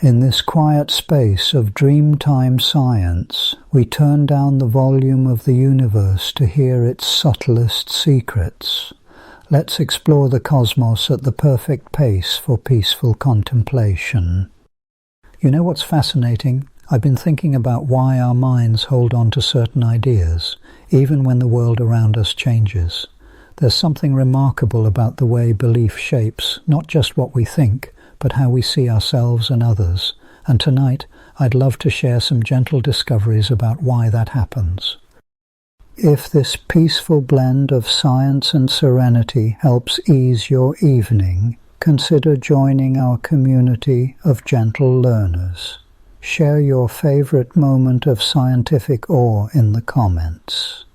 In this quiet space of Dreamtime Science, we turn down the volume of the universe to hear its subtlest secrets. Let's explore the cosmos at the perfect pace for peaceful contemplation. You know what's fascinating? I've been thinking about why our minds hold on to certain ideas, even when the world around us changes. There's something remarkable about the way belief shapes not just what we think, but how we see ourselves and others. And tonight, I'd love to share some gentle discoveries about why that happens. If this peaceful blend of science and serenity helps ease your evening, consider joining our community of gentle learners. Share your favorite moment of scientific awe in the comments.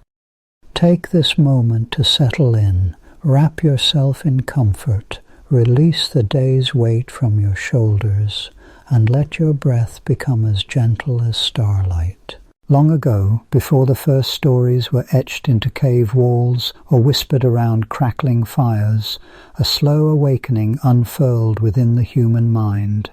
Take this moment to settle in, wrap yourself in comfort, release the day's weight from your shoulders, and let your breath become as gentle as starlight. Long ago, before the first stories were etched into cave walls or whispered around crackling fires, a slow awakening unfurled within the human mind.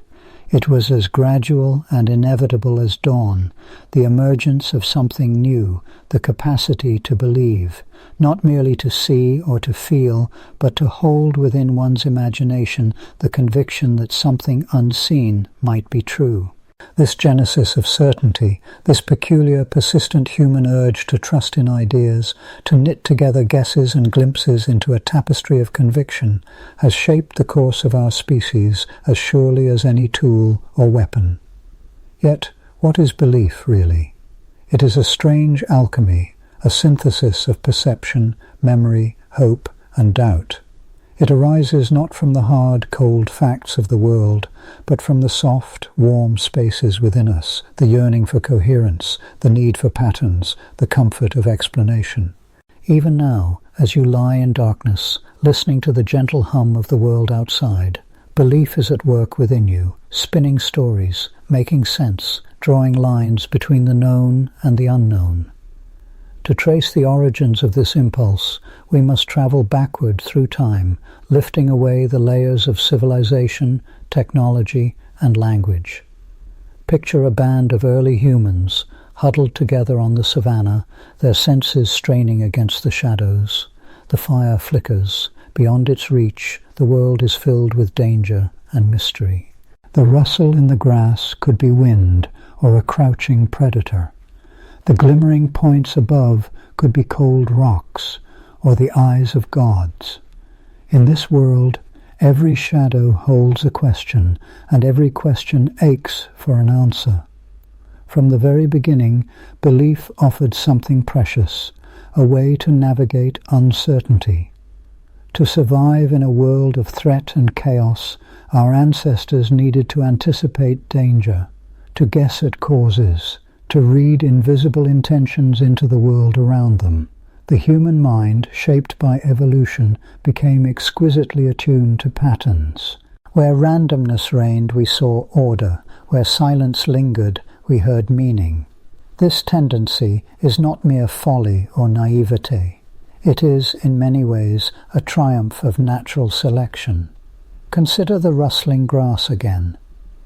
It was as gradual and inevitable as dawn, the emergence of something new, the capacity to believe, not merely to see or to feel, but to hold within one's imagination the conviction that something unseen might be true. This genesis of certainty, this peculiar, persistent human urge to trust in ideas, to knit together guesses and glimpses into a tapestry of conviction, has shaped the course of our species as surely as any tool or weapon. Yet, what is belief, really? It is a strange alchemy, a synthesis of perception, memory, hope, and doubt. It arises not from the hard, cold facts of the world, but from the soft, warm spaces within us, the yearning for coherence, the need for patterns, the comfort of explanation. Even now, as you lie in darkness, listening to the gentle hum of the world outside, belief is at work within you, spinning stories, making sense, drawing lines between the known and the unknown. To trace the origins of this impulse, we must travel backward through time, lifting away the layers of civilization, technology, and language. Picture a band of early humans, huddled together on the savannah, their senses straining against the shadows. The fire flickers. Beyond its reach, the world is filled with danger and mystery. The rustle in the grass could be wind or a crouching predator. The glimmering points above could be cold rocks or the eyes of gods. In this world, every shadow holds a question, and every question aches for an answer. From the very beginning, belief offered something precious, a way to navigate uncertainty. To survive in a world of threat and chaos, our ancestors needed to anticipate danger, to guess at causes, to read invisible intentions into the world around them. The human mind, shaped by evolution, became exquisitely attuned to patterns. Where randomness reigned, we saw order. Where silence lingered, we heard meaning. This tendency is not mere folly or naivete. It is, in many ways, a triumph of natural selection. Consider the rustling grass again.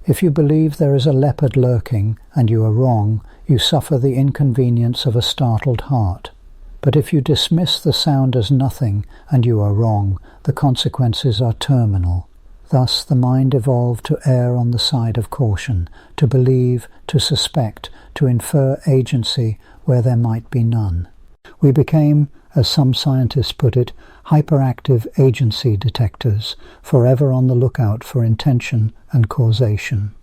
If you believe there is a leopard lurking, and you are wrong, you suffer the inconvenience of a startled heart. But if you dismiss the sound as nothing, and you are wrong, the consequences are terminal. Thus the mind evolved to err on the side of caution, to believe, to suspect, to infer agency where there might be none. We became, as some scientists put it, hyperactive agency detectors, forever on the lookout for intention and causation.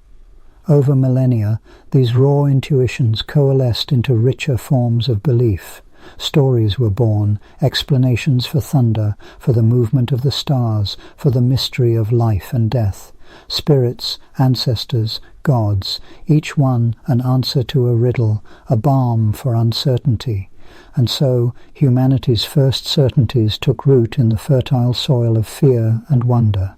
Over millennia, these raw intuitions coalesced into richer forms of belief. Stories were born, explanations for thunder, for the movement of the stars, for the mystery of life and death. Spirits, ancestors, gods, each one an answer to a riddle, a balm for uncertainty. And so humanity's first certainties took root in the fertile soil of fear and wonder.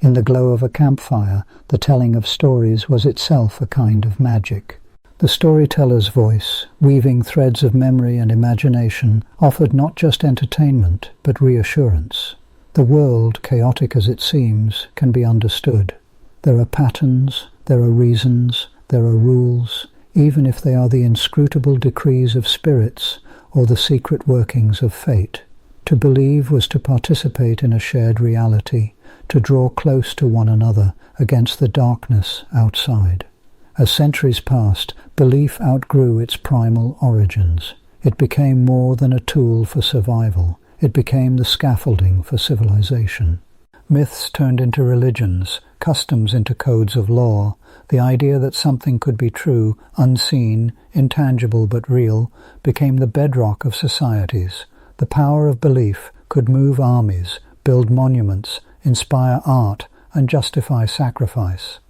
In the glow of a campfire, the telling of stories was itself a kind of magic. The storyteller's voice, weaving threads of memory and imagination, offered not just entertainment, but reassurance. The world, chaotic as it seems, can be understood. There are patterns, There are reasons, there are rules, even if they are the inscrutable decrees of spirits or the secret workings of fate. To believe was to participate in a shared reality, to draw close to one another against the darkness outside. As centuries passed, belief outgrew its primal origins. It became more than a tool for survival. It became the scaffolding for civilization. Myths turned into religions, customs into codes of law. The idea that something could be true, unseen, intangible but real, became the bedrock of societies. The power of belief could move armies, build monuments, inspire art, and justify sacrifice.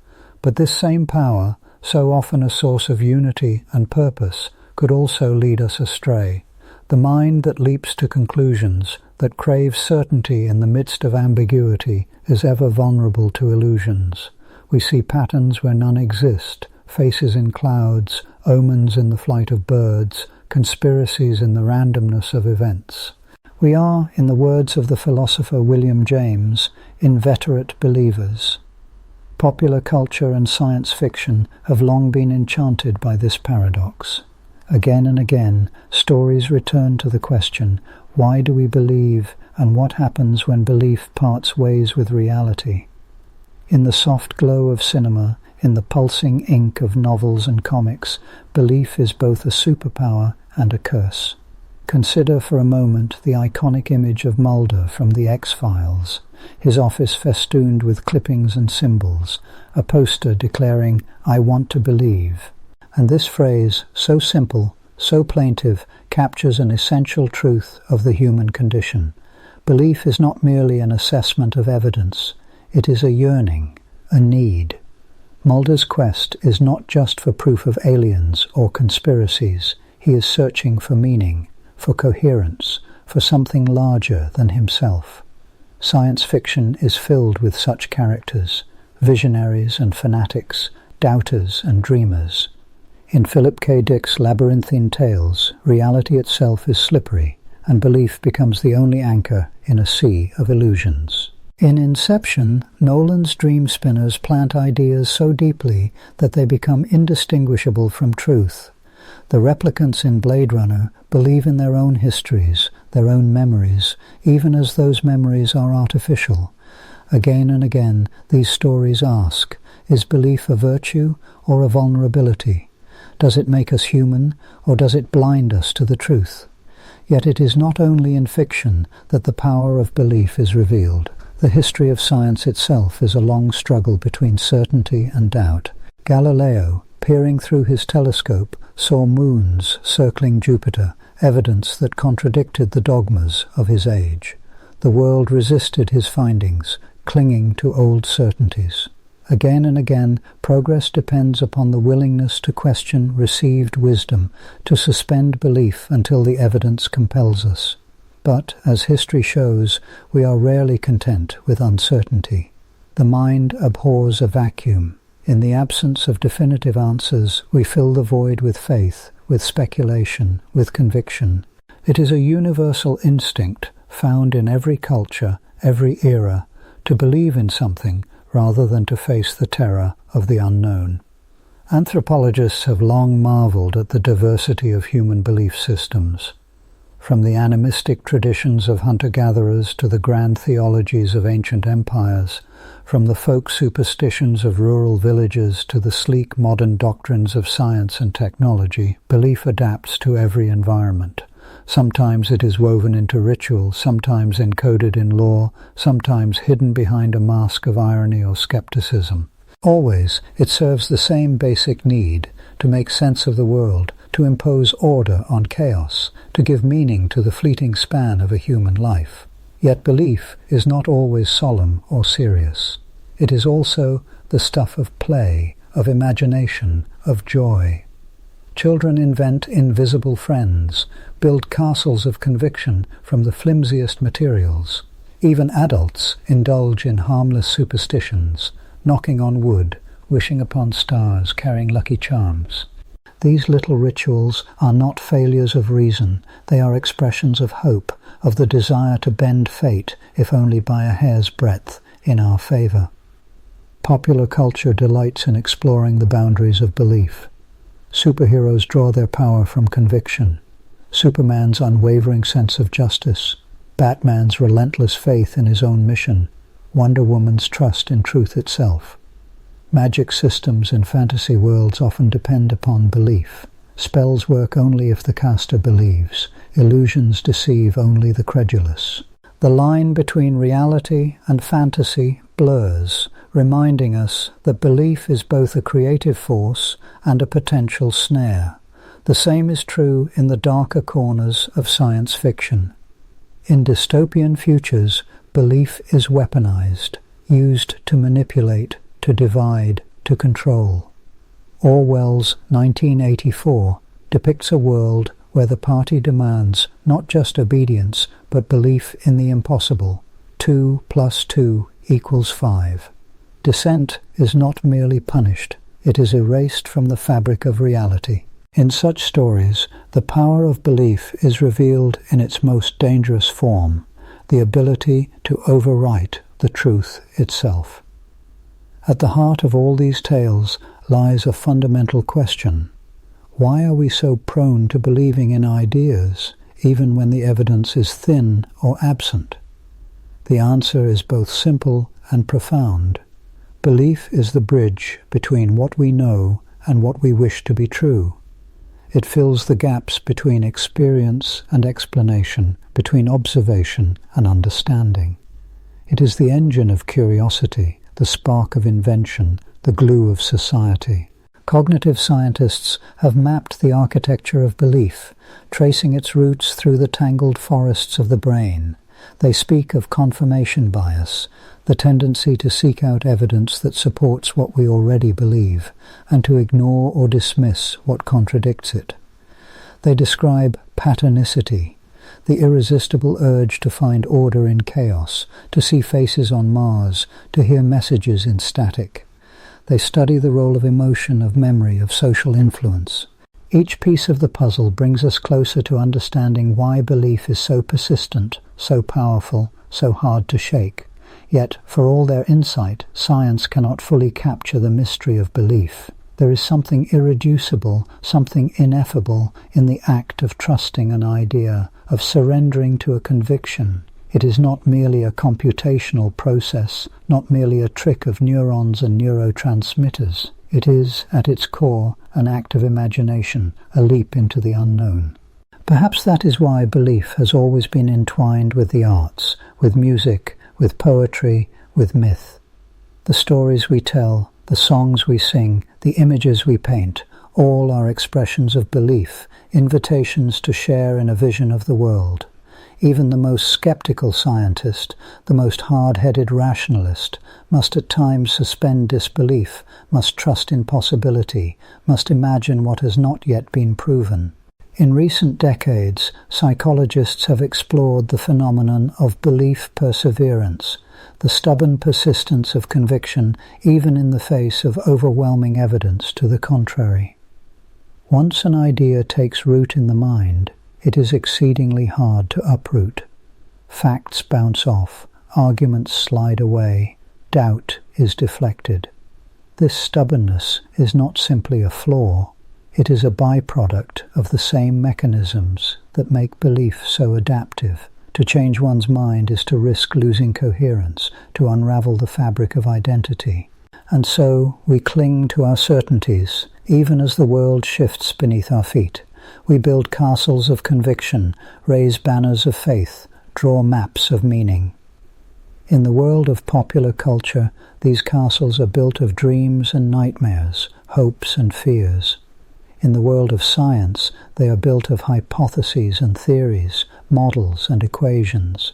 But this same power, so often a source of unity and purpose, could also lead us astray. The mind that leaps to conclusions, that craves certainty in the midst of ambiguity, is ever vulnerable to illusions. We see patterns where none exist, faces in clouds, omens in the flight of birds, conspiracies in the randomness of events. We are, in the words of the philosopher William James, inveterate believers. Popular culture and science fiction have long been enchanted by this paradox. Again and again, stories return to the question, why do we believe, and what happens when belief parts ways with reality? In the soft glow of cinema, in the pulsing ink of novels and comics, belief is both a superpower and a curse. Consider for a moment the iconic image of Mulder from The X-Files, his office festooned with clippings and symbols, a poster declaring, "I want to believe." And this phrase, so simple, so plaintive, captures an essential truth of the human condition. Belief is not merely an assessment of evidence. It is a yearning, a need. Mulder's quest is not just for proof of aliens or conspiracies. He is searching for meaning, for coherence, for something larger than himself. Science fiction is filled with such characters, visionaries and fanatics, doubters and dreamers. In Philip K. Dick's labyrinthine tales, reality itself is slippery, and belief becomes the only anchor in a sea of illusions. In Inception, Nolan's dream spinners plant ideas so deeply that they become indistinguishable from truth. The replicants in Blade Runner believe in their own histories, their own memories, even as those memories are artificial. Again and again, these stories ask, is belief a virtue or a vulnerability? Does it make us human, or does it blind us to the truth? Yet it is not only in fiction that the power of belief is revealed. The history of science itself is a long struggle between certainty and doubt. Galileo, peering through his telescope, saw moons circling Jupiter, evidence that contradicted the dogmas of his age. The world resisted his findings, clinging to old certainties. Again and again, progress depends upon the willingness to question received wisdom, to suspend belief until the evidence compels us. But, as history shows, we are rarely content with uncertainty. The mind abhors a vacuum. In the absence of definitive answers, we fill the void with faith, with speculation, with conviction. It is a universal instinct, found in every culture, every era, to believe in something, rather than to face the terror of the unknown. Anthropologists have long marveled at the diversity of human belief systems. From the animistic traditions of hunter-gatherers to the grand theologies of ancient empires, from the folk superstitions of rural villages to the sleek modern doctrines of science and technology, belief adapts to every environment. Sometimes it is woven into ritual, sometimes encoded in law, sometimes hidden behind a mask of irony or skepticism. Always, it serves the same basic need, to make sense of the world, to impose order on chaos, to give meaning to the fleeting span of a human life. Yet belief is not always solemn or serious. It is also the stuff of play, of imagination, of joy. Children invent invisible friends, build castles of conviction from the flimsiest materials. Even adults indulge in harmless superstitions, knocking on wood, wishing upon stars, carrying lucky charms. These little rituals are not failures of reason. They are expressions of hope, of the desire to bend fate, if only by a hair's breadth, in our favor. Popular culture delights in exploring the boundaries of belief. Superheroes draw their power from conviction. Superman's unwavering sense of justice, Batman's relentless faith in his own mission, Wonder Woman's trust in truth itself. Magic systems in fantasy worlds often depend upon belief. Spells work only if the caster believes. Illusions deceive only the credulous. The line between reality and fantasy blurs, reminding us that belief is both a creative force and a potential snare. The same is true in the darker corners of science fiction. In dystopian futures, belief is weaponized, used to manipulate, to divide, to control. Orwell's 1984 depicts a world where the party demands not just obedience, but belief in the impossible. 2 + 2 = 5. Dissent is not merely punished, it is erased from the fabric of reality. In such stories, the power of belief is revealed in its most dangerous form, the ability to overwrite the truth itself. At the heart of all these tales lies a fundamental question. Why are we so prone to believing in ideas, even when the evidence is thin or absent? The answer is both simple and profound. Belief is the bridge between what we know and what we wish to be true. It fills the gaps between experience and explanation, between observation and understanding. It is the engine of curiosity, the spark of invention, the glue of society. Cognitive scientists have mapped the architecture of belief, tracing its roots through the tangled forests of the brain. They speak of confirmation bias, the tendency to seek out evidence that supports what we already believe, and to ignore or dismiss what contradicts it. They describe patternicity, the irresistible urge to find order in chaos, to see faces on Mars, to hear messages in static. They study the role of emotion, of memory, of social influence. Each piece of the puzzle brings us closer to understanding why belief is so persistent, so powerful, so hard to shake. Yet, for all their insight, science cannot fully capture the mystery of belief. There is something irreducible, something ineffable in the act of trusting an idea, of surrendering to a conviction. It is not merely a computational process, not merely a trick of neurons and neurotransmitters. It is, at its core, an act of imagination, a leap into the unknown. Perhaps that is why belief has always been entwined with the arts, with music, with poetry, with myth. The stories we tell, the songs we sing, the images we paint, all are expressions of belief, invitations to share in a vision of the world. Even the most skeptical scientist, the most hard-headed rationalist, must at times suspend disbelief, must trust in possibility, must imagine what has not yet been proven. In recent decades, psychologists have explored the phenomenon of belief perseverance, the stubborn persistence of conviction even in the face of overwhelming evidence to the contrary. Once an idea takes root in the mind, it is exceedingly hard to uproot. Facts bounce off, arguments slide away, doubt is deflected. This stubbornness is not simply a flaw, it is a byproduct of the same mechanisms that make belief so adaptive. To change one's mind is to risk losing coherence, to unravel the fabric of identity. And so we cling to our certainties, even as the world shifts beneath our feet. We build castles of conviction, raise banners of faith, draw maps of meaning. In the world of popular culture, these castles are built of dreams and nightmares, hopes and fears. In the world of science, they are built of hypotheses and theories, models and equations.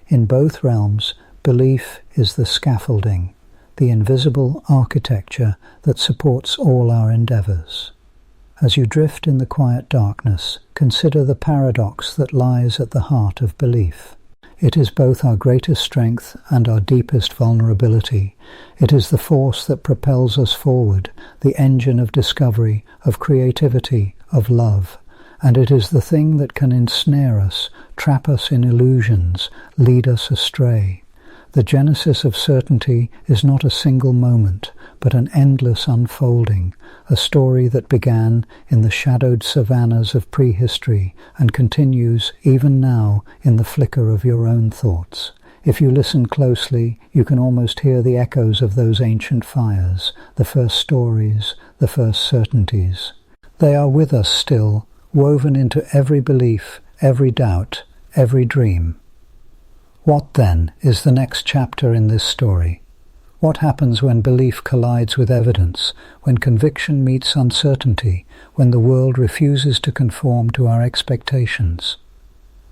In both realms, belief is the scaffolding, the invisible architecture that supports all our endeavors. As you drift in the quiet darkness, consider the paradox that lies at the heart of belief. It is both our greatest strength and our deepest vulnerability. It is the force that propels us forward, the engine of discovery, of creativity, of love. And it is the thing that can ensnare us, trap us in illusions, lead us astray. The genesis of certainty is not a single moment, but an endless unfolding, a story that began in the shadowed savannas of prehistory and continues even now in the flicker of your own thoughts. If you listen closely, you can almost hear the echoes of those ancient fires, the first stories, the first certainties. They are with us still, woven into every belief, every doubt, every dream. What, then, is the next chapter in this story? What happens when belief collides with evidence, when conviction meets uncertainty, when the world refuses to conform to our expectations?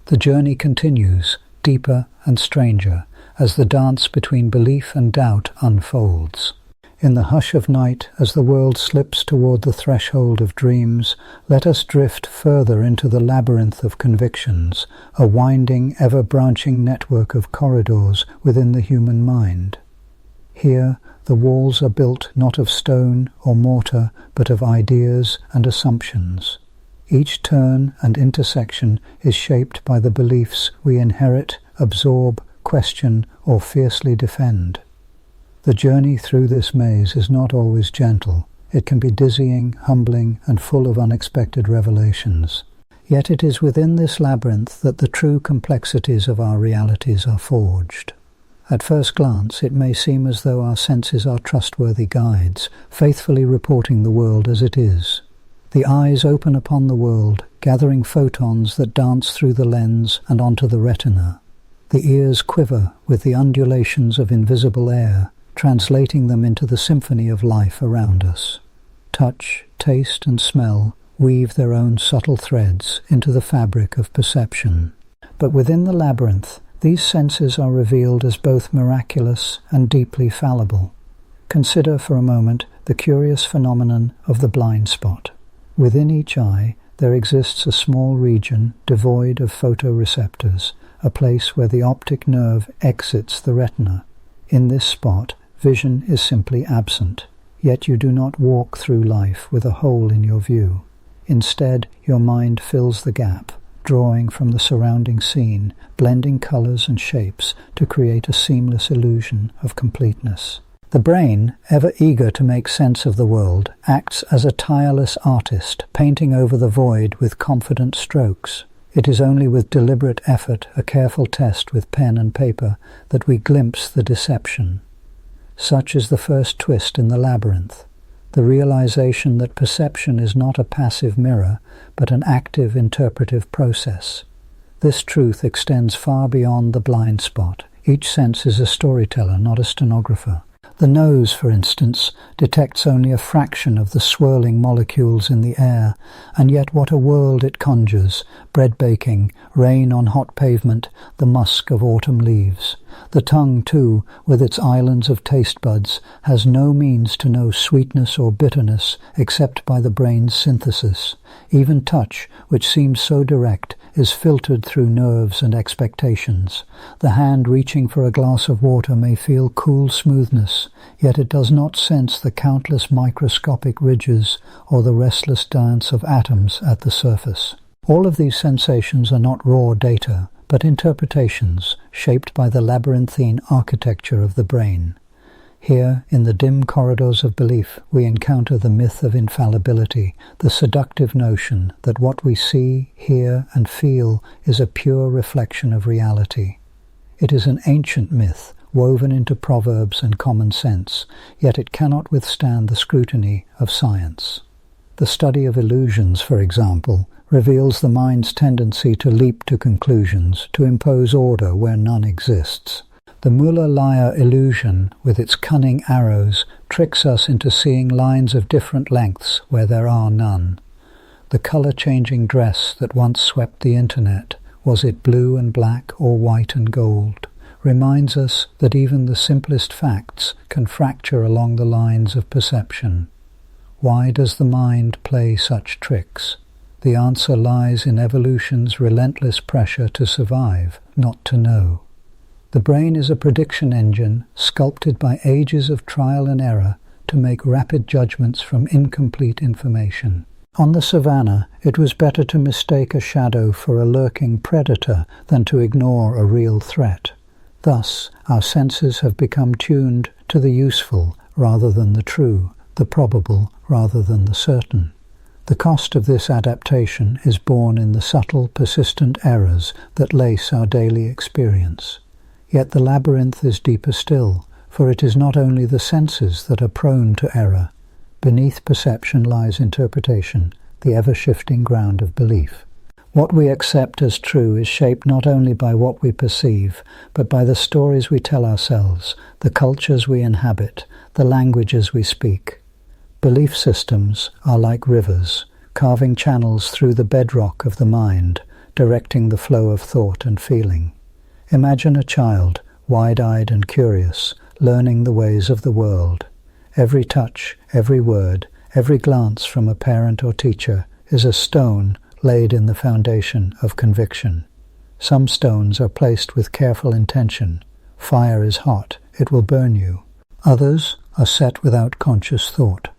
The journey continues, deeper and stranger, as the dance between belief and doubt unfolds. In the hush of night, as the world slips toward the threshold of dreams, let us drift further into the labyrinth of convictions, a winding, ever-branching network of corridors within the human mind. Here, the walls are built not of stone or mortar, but of ideas and assumptions. Each turn and intersection is shaped by the beliefs we inherit, absorb, question, or fiercely defend. The journey through this maze is not always gentle. It can be dizzying, humbling, and full of unexpected revelations. Yet it is within this labyrinth that the true complexities of our realities are forged. At first glance, it may seem as though our senses are trustworthy guides, faithfully reporting the world as it is. The eyes open upon the world, gathering photons that dance through the lens and onto the retina. The ears quiver with the undulations of invisible air, translating them into the symphony of life around us. Touch, taste, and smell weave their own subtle threads into the fabric of perception. But within the labyrinth, these senses are revealed as both miraculous and deeply fallible. Consider for a moment the curious phenomenon of the blind spot. Within each eye, there exists a small region devoid of photoreceptors, a place where the optic nerve exits the retina. In this spot, vision is simply absent, yet you do not walk through life with a hole in your view. Instead, your mind fills the gap, drawing from the surrounding scene, blending colors and shapes to create a seamless illusion of completeness. The brain, ever eager to make sense of the world, acts as a tireless artist, painting over the void with confident strokes. It is only with deliberate effort, a careful test with pen and paper, that we glimpse the deception. Such is the first twist in the labyrinth, the realization that perception is not a passive mirror, but an active interpretive process. This truth extends far beyond the blind spot. Each sense is a storyteller, not a stenographer. The nose, for instance, detects only a fraction of the swirling molecules in the air, and yet what a world it conjures: bread baking, rain on hot pavement, the musk of autumn leaves. The tongue, too, with its islands of taste buds, has no means to know sweetness or bitterness except by the brain's synthesis. Even touch, which seems so direct, is filtered through nerves and expectations. The hand reaching for a glass of water may feel cool smoothness, yet it does not sense the countless microscopic ridges or the restless dance of atoms at the surface. All of these sensations are not raw data, but interpretations shaped by the labyrinthine architecture of the brain. Here, in the dim corridors of belief, we encounter the myth of infallibility, the seductive notion that what we see, hear, and feel is a pure reflection of reality. It is an ancient myth, woven into proverbs and common sense, yet it cannot withstand the scrutiny of science. The study of illusions, for example, reveals the mind's tendency to leap to conclusions, to impose order where none exists. The Muller-Lyer illusion, with its cunning arrows, tricks us into seeing lines of different lengths where there are none. The color-changing dress that once swept the internet, was it blue and black or white and gold, reminds us that even the simplest facts can fracture along the lines of perception. Why does the mind play such tricks? The answer lies in evolution's relentless pressure to survive, not to know. The brain is a prediction engine sculpted by ages of trial and error to make rapid judgments from incomplete information. On the savannah, it was better to mistake a shadow for a lurking predator than to ignore a real threat. Thus, our senses have become tuned to the useful rather than the true, the probable rather than the certain. The cost of this adaptation is borne in the subtle, persistent errors that lace our daily experience. Yet the labyrinth is deeper still, for it is not only the senses that are prone to error. Beneath perception lies interpretation, the ever-shifting ground of belief. What we accept as true is shaped not only by what we perceive, but by the stories we tell ourselves, the cultures we inhabit, the languages we speak. Belief systems are like rivers, carving channels through the bedrock of the mind, directing the flow of thought and feeling. Imagine a child, wide-eyed and curious, learning the ways of the world. Every touch, every word, every glance from a parent or teacher is a stone laid in the foundation of conviction. Some stones are placed with careful intention. Fire is hot, it will burn you. Others are set without conscious thought.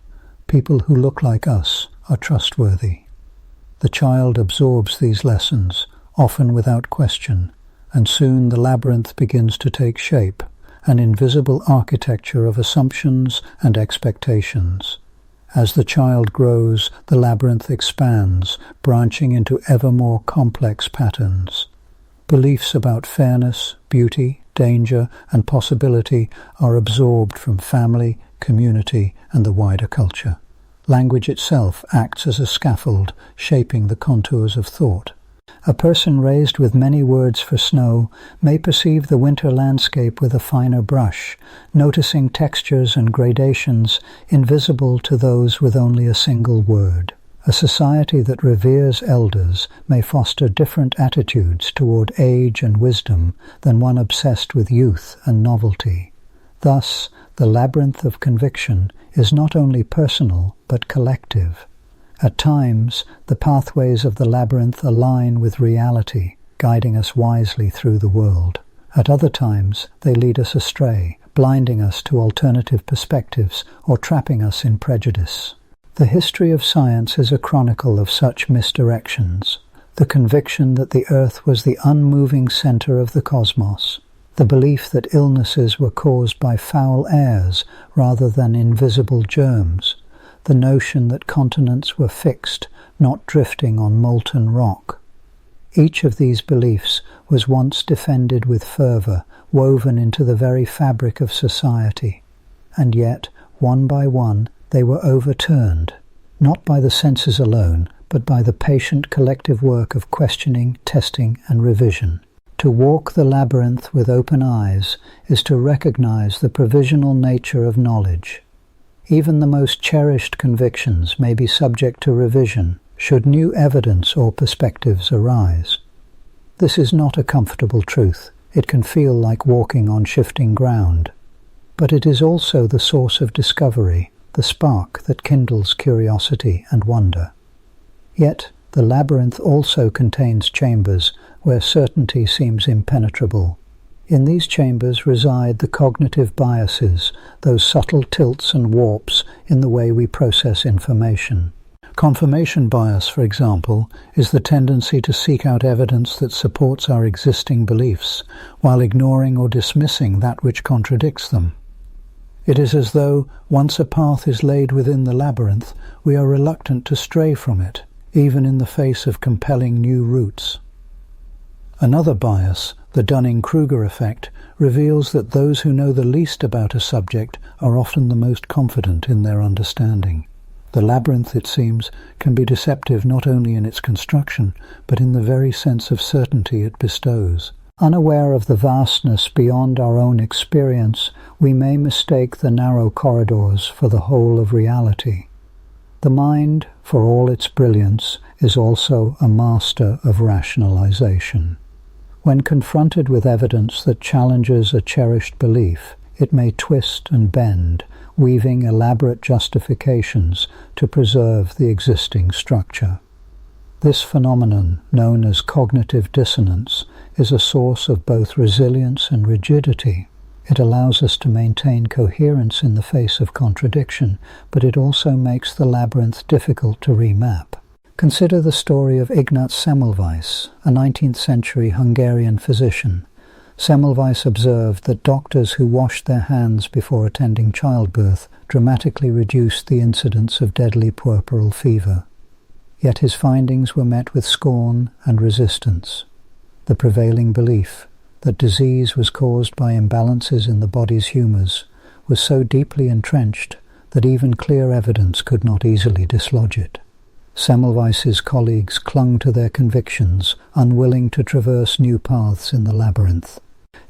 People who look like us are trustworthy. The child absorbs these lessons, often without question, and soon the labyrinth begins to take shape, an invisible architecture of assumptions and expectations. As the child grows, the labyrinth expands, branching into ever more complex patterns. Beliefs about fairness, beauty, danger, and possibility are absorbed from family, community, and the wider culture. Language itself acts as a scaffold, shaping the contours of thought. A person raised with many words for snow may perceive the winter landscape with a finer brush, noticing textures and gradations invisible to those with only a single word. A society that reveres elders may foster different attitudes toward age and wisdom than one obsessed with youth and novelty. Thus, the labyrinth of conviction is not only personal but collective. At times, the pathways of the labyrinth align with reality, guiding us wisely through the world. At other times, they lead us astray, blinding us to alternative perspectives or trapping us in prejudice. The history of science is a chronicle of such misdirections. The conviction that the earth was the unmoving center of the cosmos, the belief that illnesses were caused by foul airs rather than invisible germs, the notion that continents were fixed, not drifting on molten rock. Each of these beliefs was once defended with fervor, woven into the very fabric of society. And yet, one by one, they were overturned, not by the senses alone, but by the patient collective work of questioning, testing, and revision. To walk the labyrinth with open eyes is to recognize the provisional nature of knowledge. Even the most cherished convictions may be subject to revision should new evidence or perspectives arise. This is not a comfortable truth. It can feel like walking on shifting ground. But it is also the source of discovery, the spark that kindles curiosity and wonder. Yet, the labyrinth also contains chambers where certainty seems impenetrable. In these chambers reside the cognitive biases, those subtle tilts and warps in the way we process information. Confirmation bias, for example, is the tendency to seek out evidence that supports our existing beliefs, while ignoring or dismissing that which contradicts them. It is as though, once a path is laid within the labyrinth, we are reluctant to stray from it, even in the face of compelling new routes. Another bias, the Dunning-Kruger effect, reveals that those who know the least about a subject are often the most confident in their understanding. The labyrinth, it seems, can be deceptive not only in its construction, but in the very sense of certainty it bestows. Unaware of the vastness beyond our own experience, we may mistake the narrow corridors for the whole of reality. The mind, for all its brilliance, is also a master of rationalization. When confronted with evidence that challenges a cherished belief, it may twist and bend, weaving elaborate justifications to preserve the existing structure. This phenomenon, known as cognitive dissonance, is a source of both resilience and rigidity. It allows us to maintain coherence in the face of contradiction, but it also makes the labyrinth difficult to remap. Consider the story of Ignaz Semmelweis, a 19th century Hungarian physician. Semmelweis observed that doctors who washed their hands before attending childbirth dramatically reduced the incidence of deadly puerperal fever. Yet his findings were met with scorn and resistance. The prevailing belief that disease was caused by imbalances in the body's humours was so deeply entrenched that even clear evidence could not easily dislodge it. Semmelweis's colleagues clung to their convictions, unwilling to traverse new paths in the labyrinth.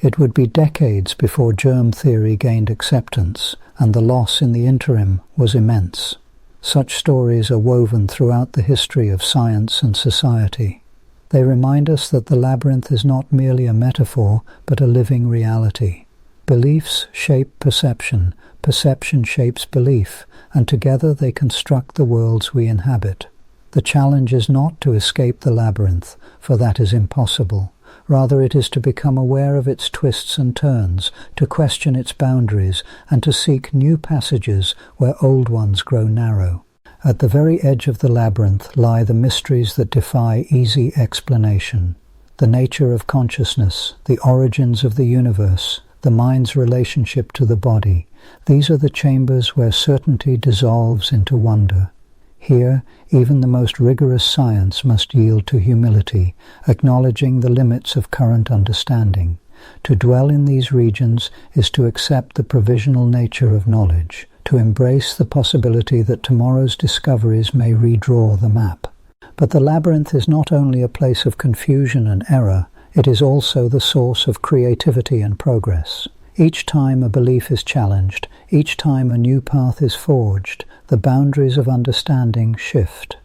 It would be decades before germ theory gained acceptance, and the loss in the interim was immense. Such stories are woven throughout the history of science and society. They remind us that the labyrinth is not merely a metaphor, but a living reality. Beliefs shape perception, perception shapes belief, and together they construct the worlds we inhabit. The challenge is not to escape the labyrinth, for that is impossible. Rather, it is to become aware of its twists and turns, to question its boundaries, and to seek new passages where old ones grow narrow. At the very edge of the labyrinth lie the mysteries that defy easy explanation. The nature of consciousness, the origins of the universe, the mind's relationship to the body. These are the chambers where certainty dissolves into wonder. Here, even the most rigorous science must yield to humility, acknowledging the limits of current understanding. To dwell in these regions is to accept the provisional nature of knowledge, to embrace the possibility that tomorrow's discoveries may redraw the map. But the labyrinth is not only a place of confusion and error, it is also the source of creativity and progress. Each time a belief is challenged, each time a new path is forged, the boundaries of understanding shift.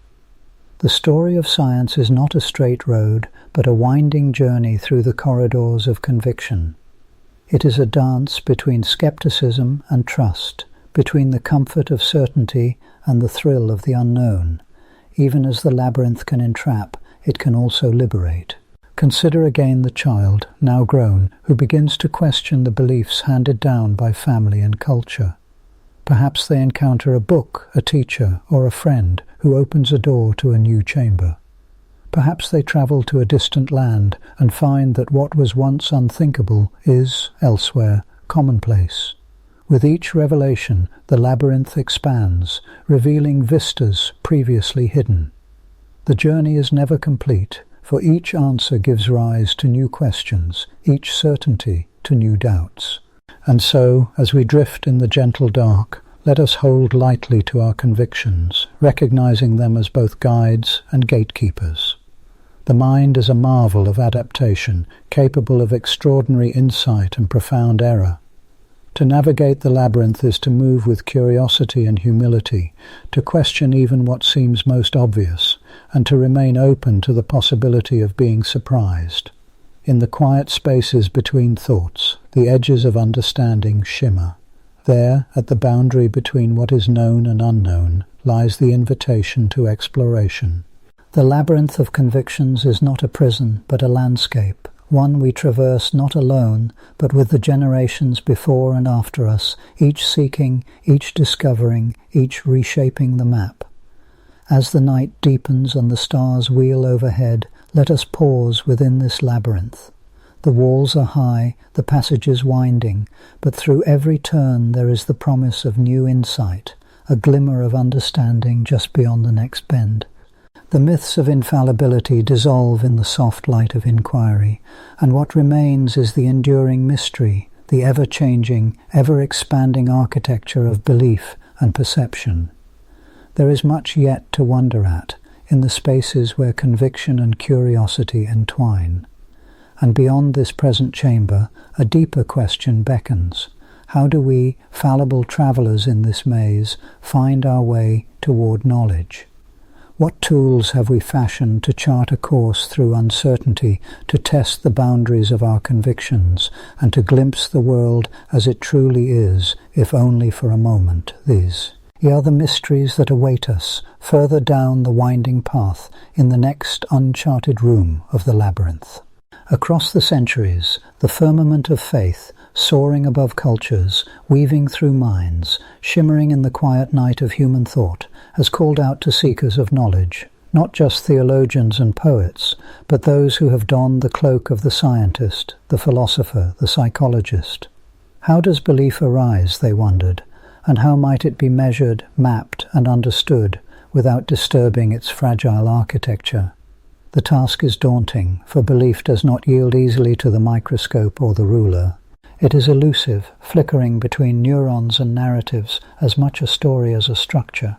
The story of science is not a straight road, but a winding journey through the corridors of conviction. It is a dance between skepticism and trust, between the comfort of certainty and the thrill of the unknown. Even as the labyrinth can entrap, it can also liberate. Consider again the child, now grown, who begins to question the beliefs handed down by family and culture. Perhaps they encounter a book, a teacher, or a friend who opens a door to a new chamber. Perhaps they travel to a distant land and find that what was once unthinkable is, elsewhere, commonplace. With each revelation, the labyrinth expands, revealing vistas previously hidden. The journey is never complete, for each answer gives rise to new questions, each certainty to new doubts. And so, as we drift in the gentle dark, let us hold lightly to our convictions, recognizing them as both guides and gatekeepers. The mind is a marvel of adaptation, capable of extraordinary insight and profound error. To navigate the labyrinth is to move with curiosity and humility, to question even what seems most obvious, and to remain open to the possibility of being surprised. In the quiet spaces between thoughts, the edges of understanding shimmer. There, at the boundary between what is known and unknown, lies the invitation to exploration. The labyrinth of convictions is not a prison, but a landscape, one we traverse not alone, but with the generations before and after us, each seeking, each discovering, each reshaping the map. As the night deepens and the stars wheel overhead, let us pause within this labyrinth. The walls are high, the passages winding, but through every turn there is the promise of new insight, a glimmer of understanding just beyond the next bend. The myths of infallibility dissolve in the soft light of inquiry, and what remains is the enduring mystery, the ever-changing, ever-expanding architecture of belief and perception. There is much yet to wonder at, in the spaces where conviction and curiosity entwine. And beyond this present chamber, a deeper question beckons. How do we, fallible travellers in this maze, find our way toward knowledge? What tools have we fashioned to chart a course through uncertainty, to test the boundaries of our convictions, and to glimpse the world as it truly is, if only for a moment? These are the mysteries that await us further down the winding path in the next uncharted room of the labyrinth. Across the centuries, the firmament of faith, soaring above cultures, weaving through minds, shimmering in the quiet night of human thought, has called out to seekers of knowledge, not just theologians and poets, but those who have donned the cloak of the scientist, the philosopher, the psychologist. How does belief arise, they wondered, and how might it be measured, mapped, and understood without disturbing its fragile architecture? The task is daunting, for belief does not yield easily to the microscope or the ruler. It is elusive, flickering between neurons and narratives, as much a story as a structure.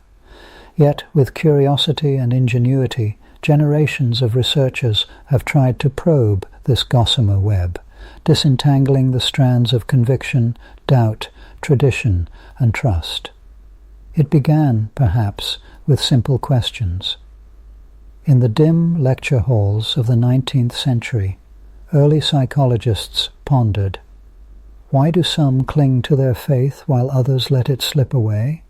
Yet, with curiosity and ingenuity, generations of researchers have tried to probe this gossamer web, disentangling the strands of conviction, doubt, tradition, and trust. It began, perhaps, with simple questions. In the dim lecture halls of the 19th century, early psychologists pondered, why do some cling to their faith while others let it slip away?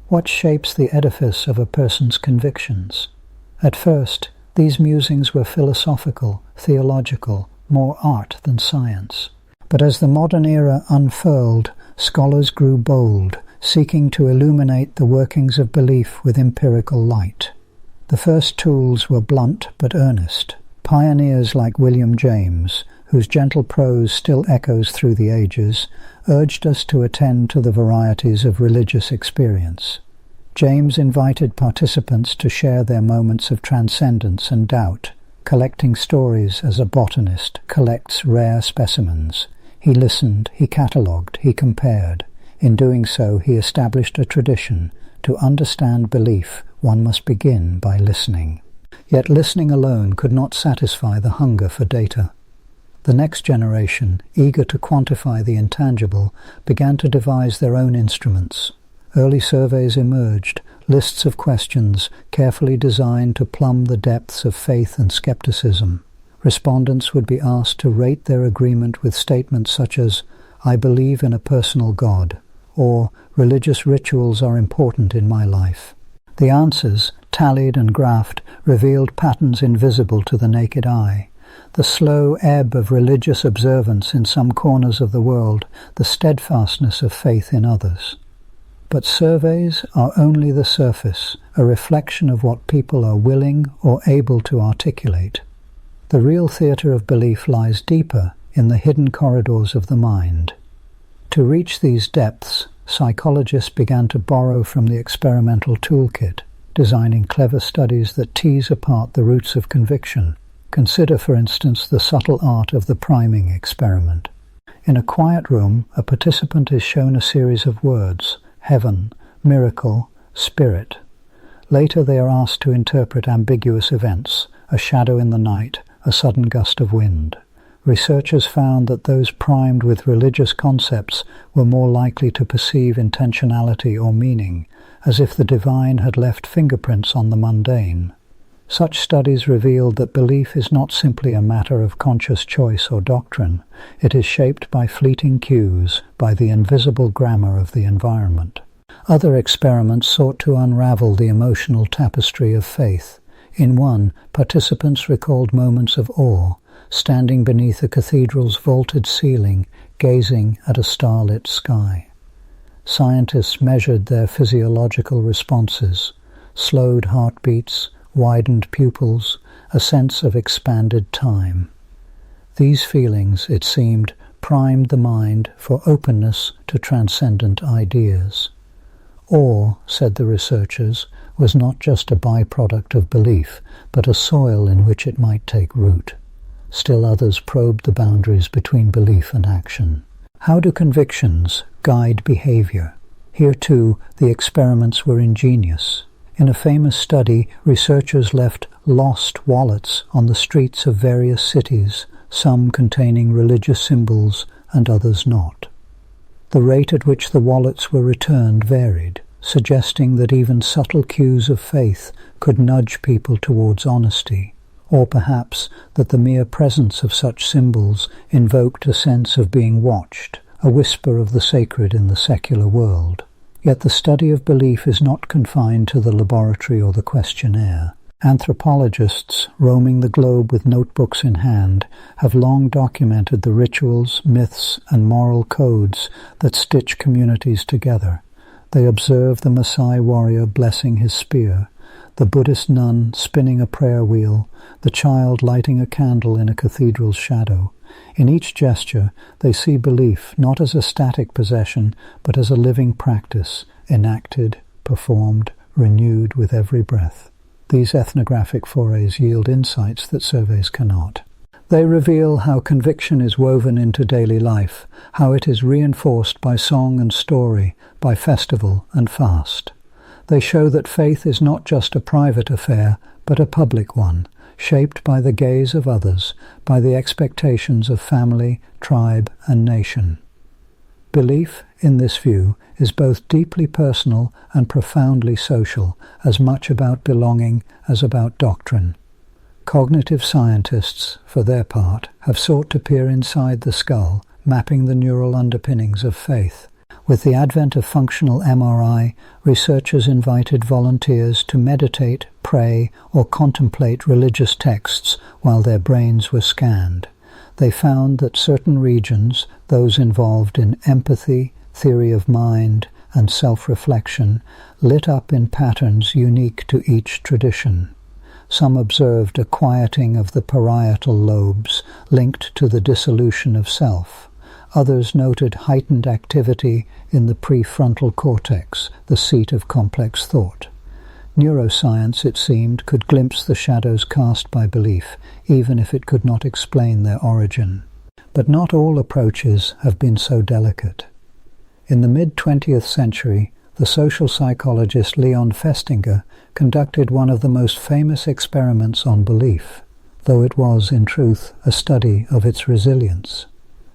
What shapes the edifice of a person's convictions? At first, these musings were philosophical, theological, more art than science. But as the modern era unfurled, scholars grew bold, seeking to illuminate the workings of belief with empirical light. The first tools were blunt but earnest. Pioneers like William James, whose gentle prose still echoes through the ages, urged us to attend to the varieties of religious experience. James invited participants to share their moments of transcendence and doubt, collecting stories as a botanist collects rare specimens. He listened, he catalogued, he compared. In doing so, he established a tradition. To understand belief, one must begin by listening. Yet listening alone could not satisfy the hunger for data. The next generation, eager to quantify the intangible, began to devise their own instruments. Early surveys emerged, lists of questions carefully designed to plumb the depths of faith and skepticism. Respondents would be asked to rate their agreement with statements such as, "I believe in a personal God," or "religious rituals are important in my life." The answers, tallied and graphed, revealed patterns invisible to the naked eye. The slow ebb of religious observance in some corners of the world, the steadfastness of faith in others. But surveys are only the surface, a reflection of what people are willing or able to articulate. The real theatre of belief lies deeper in the hidden corridors of the mind. To reach these depths, psychologists began to borrow from the experimental toolkit, designing clever studies that tease apart the roots of conviction. Consider, for instance, the subtle art of the priming experiment. In a quiet room, a participant is shown a series of words: heaven, miracle, spirit. Later they are asked to interpret ambiguous events, a shadow in the night, a sudden gust of wind. Researchers found that those primed with religious concepts were more likely to perceive intentionality or meaning, as if the divine had left fingerprints on the mundane. Such studies revealed that belief is not simply a matter of conscious choice or doctrine. It is shaped by fleeting cues, by the invisible grammar of the environment. Other experiments sought to unravel the emotional tapestry of faith. In one, participants recalled moments of awe, standing beneath a cathedral's vaulted ceiling, gazing at a starlit sky. Scientists measured their physiological responses, slowed heartbeats, widened pupils, a sense of expanded time. These feelings, it seemed, primed the mind for openness to transcendent ideas. Awe, said the researchers, was not just a byproduct of belief, but a soil in which it might take root. Still others probed the boundaries between belief and action. How do convictions guide behavior? Here too, the experiments were ingenious. In a famous study, researchers left lost wallets on the streets of various cities, some containing religious symbols and others not. The rate at which the wallets were returned varied, suggesting that even subtle cues of faith could nudge people towards honesty, or perhaps that the mere presence of such symbols invoked a sense of being watched, a whisper of the sacred in the secular world. Yet the study of belief is not confined to the laboratory or the questionnaire. Anthropologists, roaming the globe with notebooks in hand, have long documented the rituals, myths, and moral codes that stitch communities together. They observe the Maasai warrior blessing his spear, the Buddhist nun spinning a prayer wheel, the child lighting a candle in a cathedral's shadow. In each gesture, they see belief not as a static possession, but as a living practice, enacted, performed, renewed with every breath. These ethnographic forays yield insights that surveys cannot. They reveal how conviction is woven into daily life, how it is reinforced by song and story, by festival and fast. They show that faith is not just a private affair, but a public one, shaped by the gaze of others, by the expectations of family, tribe, and nation. Belief, in this view, is both deeply personal and profoundly social, as much about belonging as about doctrine. Cognitive scientists, for their part, have sought to peer inside the skull, mapping the neural underpinnings of faith. With the advent of functional MRI, researchers invited volunteers to meditate, pray, or contemplate religious texts while their brains were scanned. They found that certain regions, those involved in empathy, theory of mind, and self-reflection, lit up in patterns unique to each tradition. Some observed a quieting of the parietal lobes linked to the dissolution of self. Others noted heightened activity in the prefrontal cortex, the seat of complex thought. Neuroscience, it seemed, could glimpse the shadows cast by belief, even if it could not explain their origin. But not all approaches have been so delicate. In the mid-20th century, the social psychologist Leon Festinger conducted one of the most famous experiments on belief, though it was, in truth, a study of its resilience.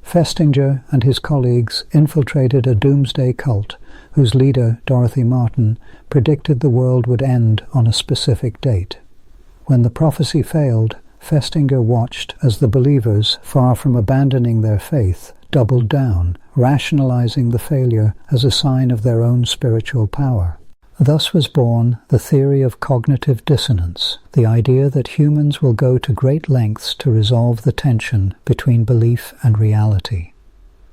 Festinger and his colleagues infiltrated a doomsday cult whose leader, Dorothy Martin, predicted the world would end on a specific date. When the prophecy failed, Festinger watched as the believers, far from abandoning their faith, doubled down, rationalizing the failure as a sign of their own spiritual power. Thus was born the theory of cognitive dissonance, the idea that humans will go to great lengths to resolve the tension between belief and reality.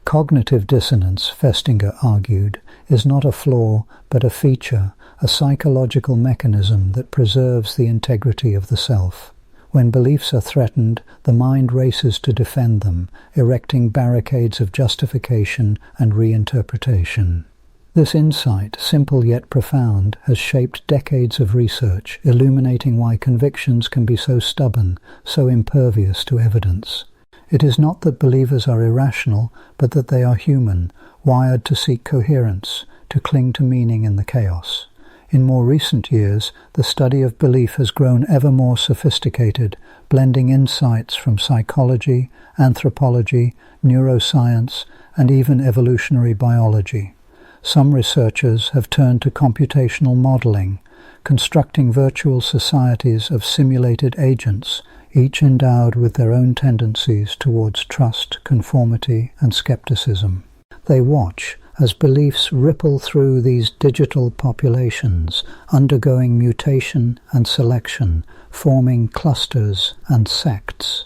Cognitive dissonance, Festinger argued, is not a flaw, but a feature, a psychological mechanism that preserves the integrity of the self. When beliefs are threatened, the mind races to defend them, erecting barricades of justification and reinterpretation. This insight, simple yet profound, has shaped decades of research, illuminating why convictions can be so stubborn, so impervious to evidence. It is not that believers are irrational, but that they are human, wired to seek coherence, to cling to meaning in the chaos. In more recent years, the study of belief has grown ever more sophisticated, blending insights from psychology, anthropology, neuroscience, and even evolutionary biology. Some researchers have turned to computational modeling, constructing virtual societies of simulated agents, each endowed with their own tendencies towards trust, conformity, and skepticism. They watch as beliefs ripple through these digital populations, undergoing mutation and selection, forming clusters and sects.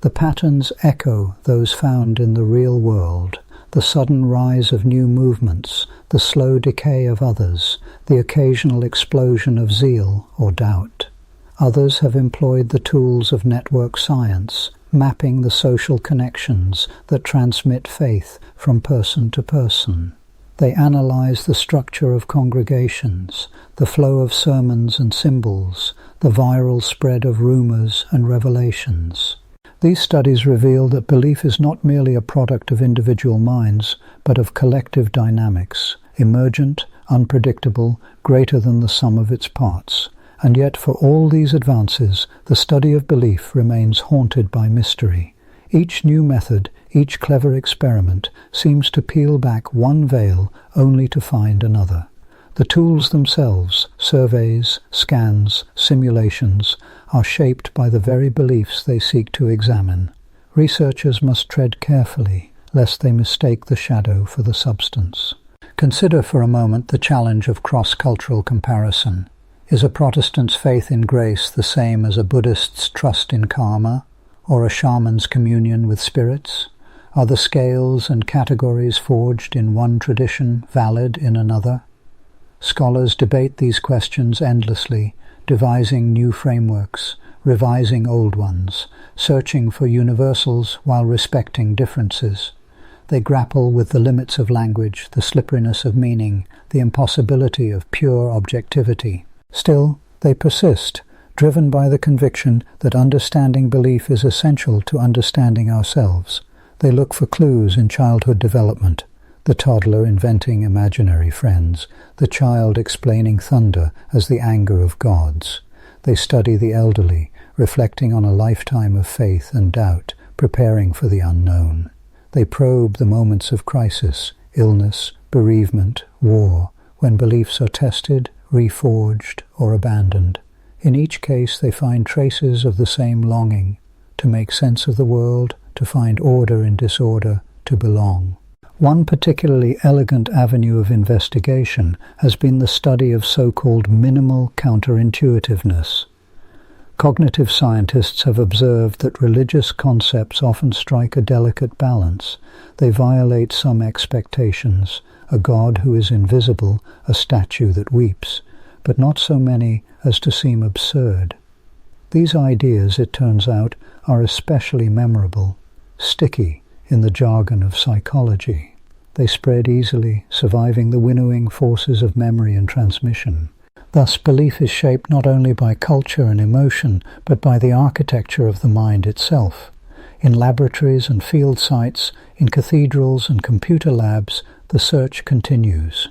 The patterns echo those found in the real world, the sudden rise of new movements, the slow decay of others, the occasional explosion of zeal or doubt. Others have employed the tools of network science, mapping the social connections that transmit faith from person to person. They analyze the structure of congregations, the flow of sermons and symbols, the viral spread of rumors and revelations. These studies reveal that belief is not merely a product of individual minds, but of collective dynamics, emergent, unpredictable, greater than the sum of its parts. And yet for all these advances, the study of belief remains haunted by mystery. Each new method, each clever experiment, seems to peel back one veil only to find another. The tools themselves, surveys, scans, simulations, are shaped by the very beliefs they seek to examine. Researchers must tread carefully, lest they mistake the shadow for the substance. Consider for a moment the challenge of cross-cultural comparison. Is a Protestant's faith in grace the same as a Buddhist's trust in karma, or a shaman's communion with spirits? Are the scales and categories forged in one tradition valid in another? Scholars debate these questions endlessly, devising new frameworks, revising old ones, searching for universals while respecting differences. They grapple with the limits of language, the slipperiness of meaning, the impossibility of pure objectivity. Still, they persist, driven by the conviction that understanding belief is essential to understanding ourselves. They look for clues in childhood development, the toddler inventing imaginary friends, the child explaining thunder as the anger of gods. They study the elderly, reflecting on a lifetime of faith and doubt, preparing for the unknown. They probe the moments of crisis, illness, bereavement, war, when beliefs are tested, reforged, or abandoned. In each case they find traces of the same longing, to make sense of the world, to find order in disorder, to belong. One particularly elegant avenue of investigation has been the study of so-called minimal counterintuitiveness. Cognitive scientists have observed that religious concepts often strike a delicate balance. They violate some expectations, a God who is invisible, a statue that weeps, but not so many as to seem absurd. These ideas, it turns out, are especially memorable, sticky in the jargon of psychology. They spread easily, surviving the winnowing forces of memory and transmission. Thus, belief is shaped not only by culture and emotion, but by the architecture of the mind itself. In laboratories and field sites, in cathedrals and computer labs, the search continues.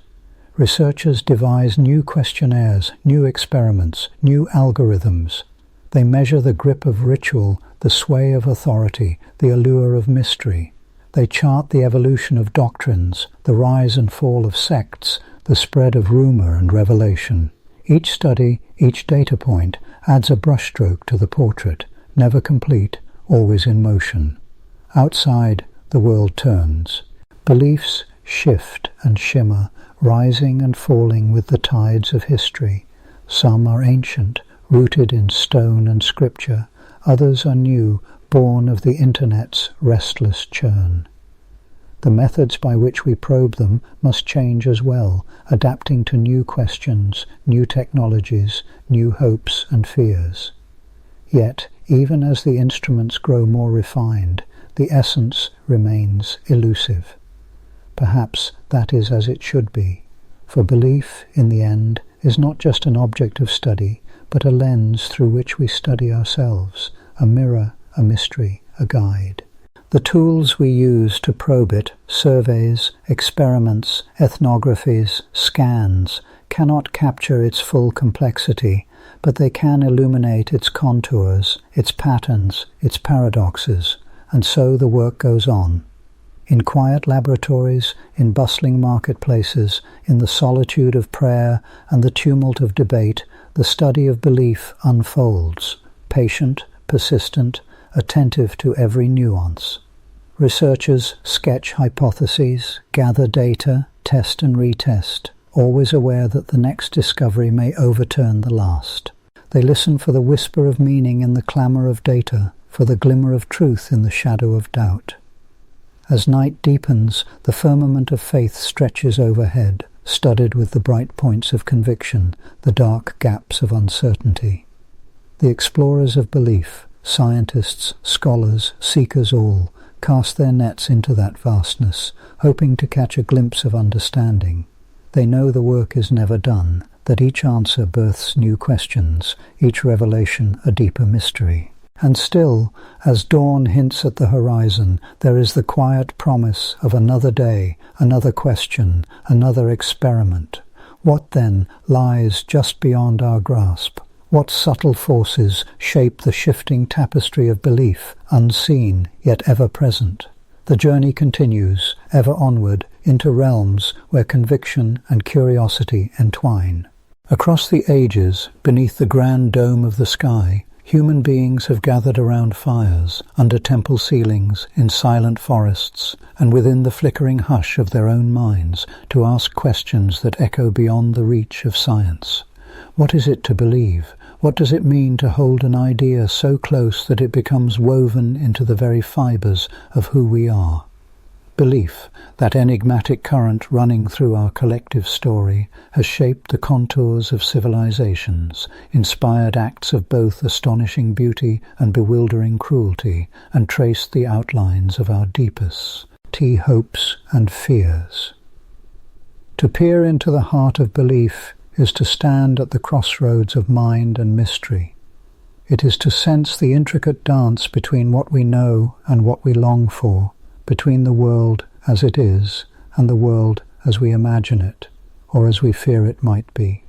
Researchers devise new questionnaires, new experiments, new algorithms. They measure the grip of ritual, the sway of authority, the allure of mystery. They chart the evolution of doctrines, the rise and fall of sects, the spread of rumor and revelation. Each study, each data point, adds a brushstroke to the portrait, never complete, always in motion. Outside, the world turns. Beliefs shift and shimmer, rising and falling with the tides of history. Some are ancient, rooted in stone and scripture. Others are new, born of the Internet's restless churn. The methods by which we probe them must change as well, adapting to new questions, new technologies, new hopes and fears. Yet, even as the instruments grow more refined, the essence remains elusive. Perhaps that is as it should be, for belief, in the end, is not just an object of study, but a lens through which we study ourselves, a mirror, a mystery, a guide. The tools we use to probe it, surveys, experiments, ethnographies, scans, cannot capture its full complexity, but they can illuminate its contours, its patterns, its paradoxes, and so the work goes on. In quiet laboratories, in bustling marketplaces, in the solitude of prayer and the tumult of debate, the study of belief unfolds, patient, persistent, attentive to every nuance. Researchers sketch hypotheses, gather data, test and retest, always aware that the next discovery may overturn the last. They listen for the whisper of meaning in the clamour of data, for the glimmer of truth in the shadow of doubt. As night deepens, the firmament of faith stretches overhead, studded with the bright points of conviction, the dark gaps of uncertainty. The explorers of belief, scientists, scholars, seekers all, cast their nets into that vastness, hoping to catch a glimpse of understanding. They know the work is never done, that each answer births new questions, each revelation a deeper mystery. And still, as dawn hints at the horizon, there is the quiet promise of another day, another question, another experiment. What, then, lies just beyond our grasp? What subtle forces shape the shifting tapestry of belief, unseen yet ever present? The journey continues, ever onward, into realms where conviction and curiosity entwine. Across the ages, beneath the grand dome of the sky, human beings have gathered around fires, under temple ceilings, in silent forests, and within the flickering hush of their own minds, to ask questions that echo beyond the reach of science. What is it to believe? What does it mean to hold an idea so close that it becomes woven into the very fibres of who we are? Belief, that enigmatic current running through our collective story, has shaped the contours of civilizations, inspired acts of both astonishing beauty and bewildering cruelty, and traced the outlines of our deepest hopes and fears. To peer into the heart of belief is to stand at the crossroads of mind and mystery. It is to sense the intricate dance between what we know and what we long for, between the world as it is and the world as we imagine it, or as we fear it might be.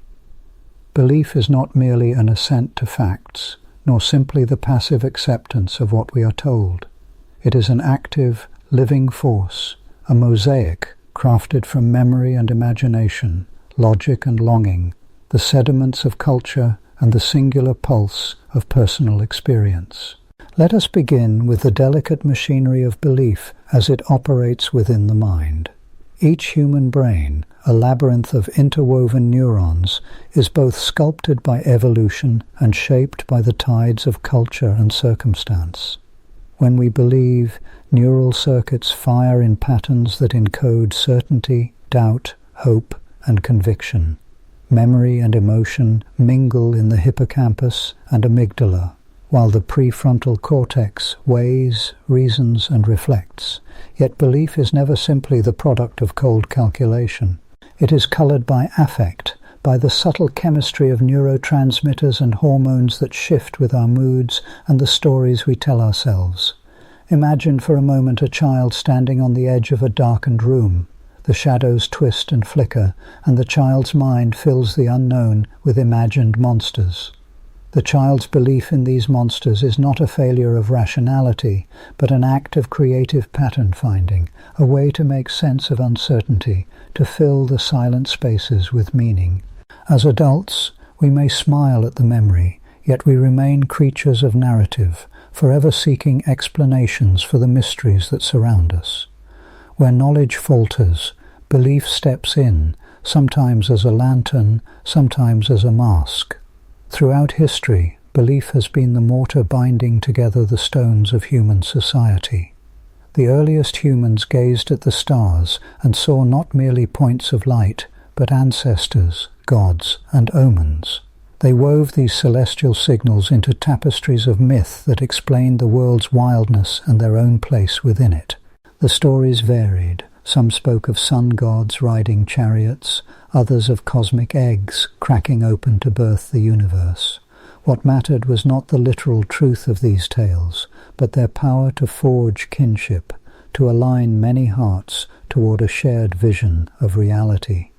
Belief is not merely an assent to facts, nor simply the passive acceptance of what we are told. It is an active, living force, a mosaic crafted from memory and imagination, logic and longing, the sediments of culture and the singular pulse of personal experience. Let us begin with the delicate machinery of belief as it operates within the mind. Each human brain, a labyrinth of interwoven neurons, is both sculpted by evolution and shaped by the tides of culture and circumstance. When we believe, neural circuits fire in patterns that encode certainty, doubt, hope, and conviction. Memory and emotion mingle in the hippocampus and amygdala, while the prefrontal cortex weighs, reasons, and reflects. Yet belief is never simply the product of cold calculation. It is colored by affect, by the subtle chemistry of neurotransmitters and hormones that shift with our moods and the stories we tell ourselves. Imagine for a moment a child standing on the edge of a darkened room. The shadows twist and flicker, and the child's mind fills the unknown with imagined monsters. The child's belief in these monsters is not a failure of rationality, but an act of creative pattern-finding, a way to make sense of uncertainty, to fill the silent spaces with meaning. As adults, we may smile at the memory, yet we remain creatures of narrative, forever seeking explanations for the mysteries that surround us. Where knowledge falters, belief steps in, sometimes as a lantern, sometimes as a mask. Throughout history, belief has been the mortar binding together the stones of human society. The earliest humans gazed at the stars and saw not merely points of light, but ancestors, gods, and omens. They wove these celestial signals into tapestries of myth that explained the world's wildness and their own place within it. The stories varied. Some spoke of sun gods riding chariots, others of cosmic eggs cracking open to birth the universe. What mattered was not the literal truth of these tales, but their power to forge kinship, to align many hearts toward a shared vision of reality.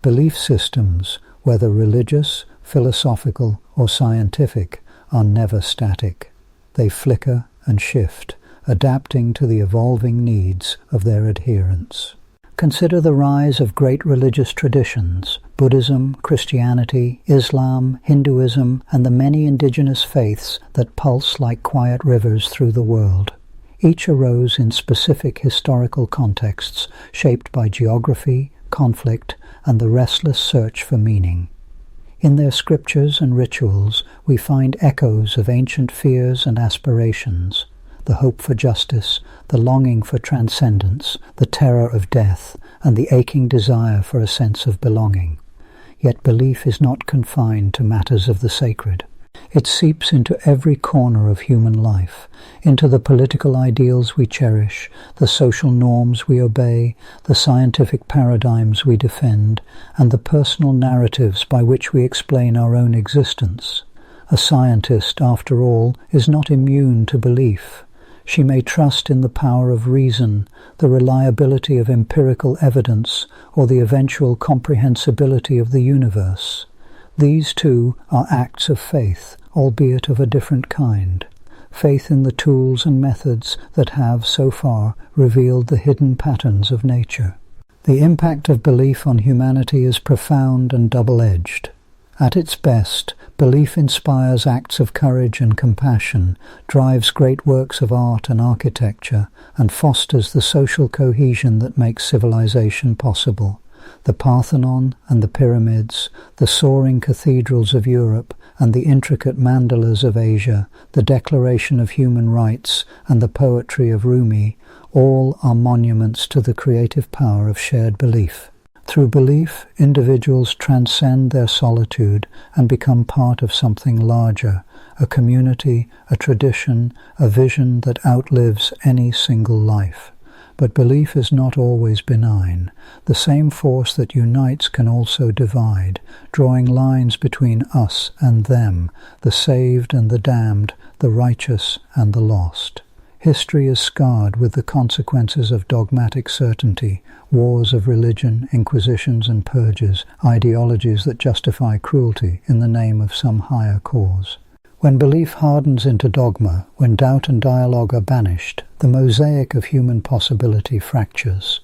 Belief systems, whether religious, philosophical, or scientific, are never static. They flicker and shift, adapting to the evolving needs of their adherents. Consider the rise of great religious traditions: Buddhism, Christianity, Islam, Hinduism, and the many indigenous faiths that pulse like quiet rivers through the world. Each arose in specific historical contexts, shaped by geography, conflict, and the restless search for meaning. In their scriptures and rituals, we find echoes of ancient fears and aspirations: the hope for justice, the longing for transcendence, the terror of death, and the aching desire for a sense of belonging. Yet belief is not confined to matters of the sacred. It seeps into every corner of human life, into the political ideals we cherish, the social norms we obey, the scientific paradigms we defend, and the personal narratives by which we explain our own existence. A scientist, after all, is not immune to belief. She may trust in the power of reason, the reliability of empirical evidence, or the eventual comprehensibility of the universe. These, too, are acts of faith, albeit of a different kind. Faith in the tools and methods that have, so far, revealed the hidden patterns of nature. The impact of belief on humanity is profound and double-edged. At its best, belief inspires acts of courage and compassion, drives great works of art and architecture, and fosters the social cohesion that makes civilization possible. the Parthenon and the pyramids, the soaring cathedrals of Europe and the intricate mandalas of Asia, the Declaration of Human Rights and the poetry of Rumi, all are monuments to the creative power of shared belief. Through belief, individuals transcend their solitude and become part of something larger, a community, a tradition, a vision that outlives any single life. But belief is not always benign. The same force that unites can also divide, drawing lines between us and them, the saved and the damned, the righteous and the lost. History is scarred with the consequences of dogmatic certainty, wars of religion, inquisitions and purges, ideologies that justify cruelty in the name of some higher cause. When belief hardens into dogma, when doubt and dialogue are banished, the mosaic of human possibility fractures.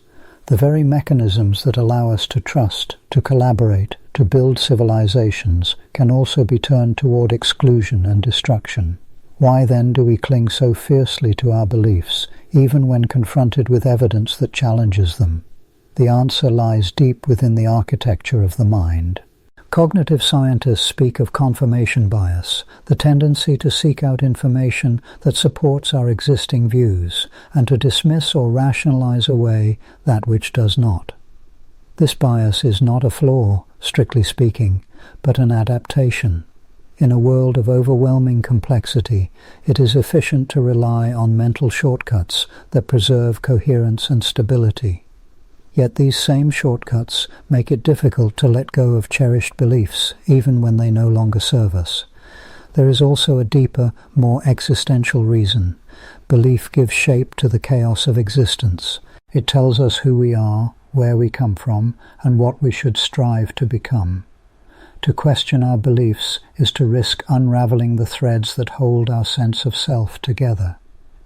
The very mechanisms that allow us to trust, to collaborate, to build civilizations can also be turned toward exclusion and destruction. Why then do we cling so fiercely to our beliefs, even when confronted with evidence that challenges them? The answer lies deep within the architecture of the mind. Cognitive scientists speak of confirmation bias, the tendency to seek out information that supports our existing views, and to dismiss or rationalize away that which does not. This bias is not a flaw, strictly speaking, but an adaptation. In a world of overwhelming complexity, it is efficient to rely on mental shortcuts that preserve coherence and stability. Yet these same shortcuts make it difficult to let go of cherished beliefs, even when they no longer serve us. There is also a deeper, more existential reason. Belief gives shape to the chaos of existence. It tells us who we are, where we come from, and what we should strive to become. To question our beliefs is to risk unraveling the threads that hold our sense of self together.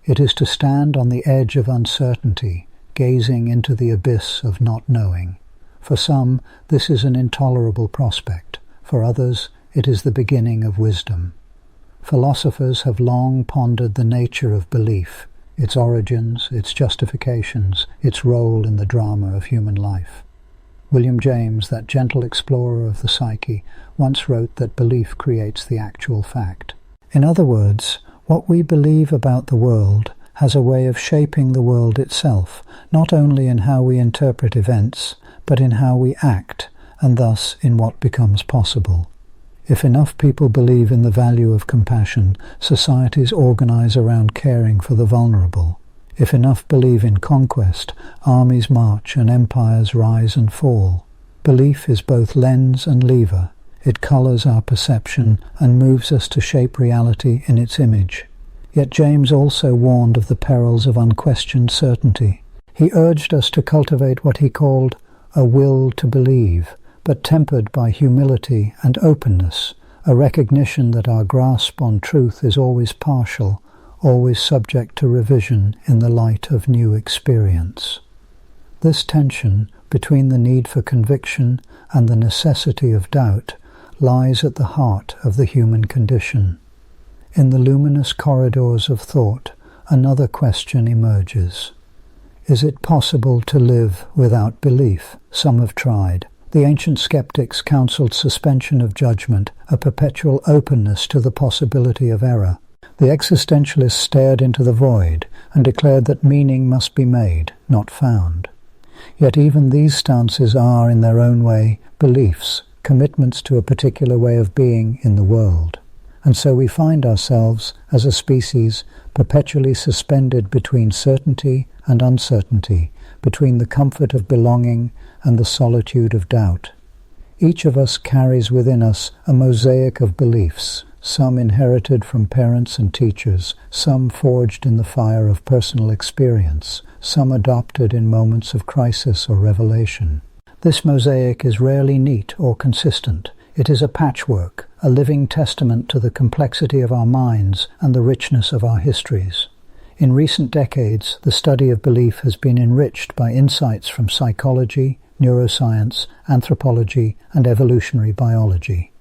It is to stand on the edge of uncertainty, gazing into the abyss of not knowing. For some, this is an intolerable prospect. For others, it is the beginning of wisdom. Philosophers have long pondered the nature of belief, its origins, its justifications, its role in the drama of human life. William James, that gentle explorer of the psyche, once wrote that belief creates the actual fact. In other words, what we believe about the world has a way of shaping the world itself, not only in how we interpret events, but in how we act, and thus in what becomes possible. If enough people believe in the value of compassion, societies organize around caring for the vulnerable. If enough believe in conquest, armies march and empires rise and fall. Belief is both lens and lever. It colors our perception and moves us to shape reality in its image. Yet James also warned of the perils of unquestioned certainty. He urged us to cultivate what he called a will to believe, but tempered by humility and openness, a recognition that our grasp on truth is always partial, always subject to revision in the light of new experience. This tension between the need for conviction and the necessity of doubt lies at the heart of the human condition. In the luminous corridors of thought, another question emerges. Is it possible to live without belief? Some have tried. The ancient skeptics counseled suspension of judgment, a perpetual openness to the possibility of error. The existentialists stared into the void and declared that meaning must be made, not found. Yet even these stances are, in their own way, beliefs, commitments to a particular way of being in the world. And so we find ourselves, as a species, perpetually suspended between certainty and uncertainty, between the comfort of belonging and the solitude of doubt. Each of us carries within us a mosaic of beliefs, some inherited from parents and teachers, some forged in the fire of personal experience, some adopted in moments of crisis or revelation. This mosaic is rarely neat or consistent. It is a patchwork, a living testament to the complexity of our minds and the richness of our histories. In recent decades, the study of belief has been enriched by insights from psychology, neuroscience, anthropology, and evolutionary biology.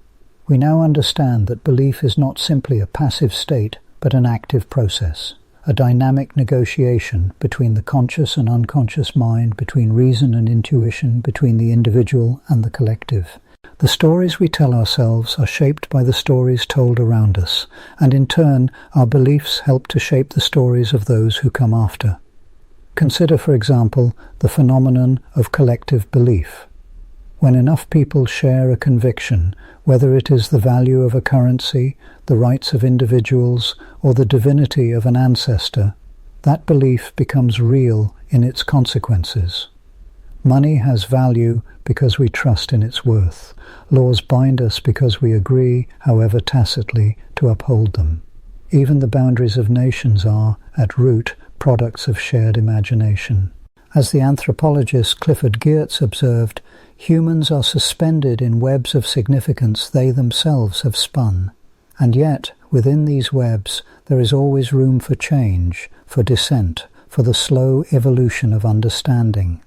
We now understand that belief is not simply a passive state, but an active process, a dynamic negotiation between the conscious and unconscious mind, between reason and intuition, between the individual and the collective. The stories we tell ourselves are shaped by the stories told around us, and in turn our beliefs help to shape the stories of those who come after. Consider, for example, the phenomenon of collective belief. When enough people share a conviction, whether it is the value of a currency, the rights of individuals, or the divinity of an ancestor, that belief becomes real in its consequences. Money has value because we trust in its worth. Laws bind us because we agree, however tacitly, to uphold them. Even the boundaries of nations are, at root, products of shared imagination. As the anthropologist Clifford Geertz observed, humans are suspended in webs of significance they themselves have spun. And yet, within these webs, there is always room for change, for dissent, for the slow evolution of understanding.